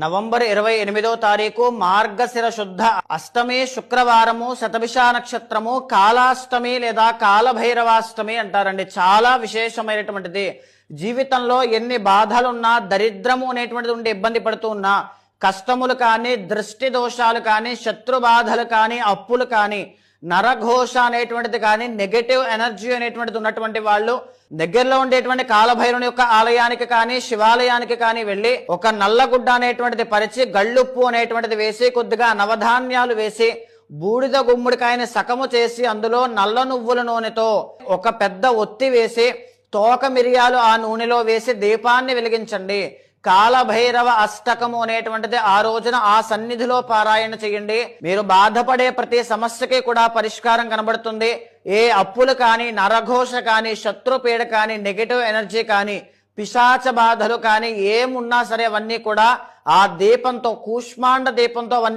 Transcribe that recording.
November 28వ తారీఖు మార్గశిర శుద్ధ అష్టమి శుక్రవారము శతభిష నక్షత్రము కాలాష్టమి లేదా కాలభైరవాష్టమి అంటారండి. చాలా విశేషమైనటువంటిది. జీవితంలో ఎన్ని బాధలున్నా, దరిద్రము అనేటువంటిది ఉండి ఇబ్బంది పడుతూ ఉన్నా, కష్టములు కానీ, దృష్టి దోషాలు కానీ, శత్రు బాధలు కానీ, అప్పులు కానీ, నరఘోష అనేటువంటిది కానీ, నెగటివ్ ఎనర్జీ అనేటువంటిది ఉన్నటువంటి వాళ్ళు దగ్గరలో ఉండేటువంటి కాలభైరవుని యొక్క ఆలయానికి కానీ, శివాలయానికి కానీ వెళ్ళి ఒక నల్లగుడ్డ అనేటువంటిది పరిచి, గళ్ళుప్పు అనేటువంటిది వేసి, కొద్దిగా నవధాన్యాలు వేసి, బూడిద గుమ్మడికాయని సకము చేసి, అందులో నల్ల నువ్వుల నూనెతో ఒక పెద్ద ఒత్తి వేసి, తోక మిరియాలు ఆ నూనెలో వేసి దీపాన్ని వెలిగించండి. కాలభైరవ అష్టకము అనేటువంటిది ఆ రోజున ఆ సన్నిధిలో పారాయణ చేయండి. మీరు బాధపడే ప్రతి సమస్యకి కూడా పరిష్కారం కనబడుతుంది. ఏ అప్పులు కానీ, నరఘోష కానీ, శత్రుపీడ కానీ, నెగటివ్ ఎనర్జీ కానీ, పిశాచ బాధలు కానీ ఏమున్నా సరే అవన్నీ కూడా ఆ దీపంతో, కూష్మాండ దీపంతో అవన్నీ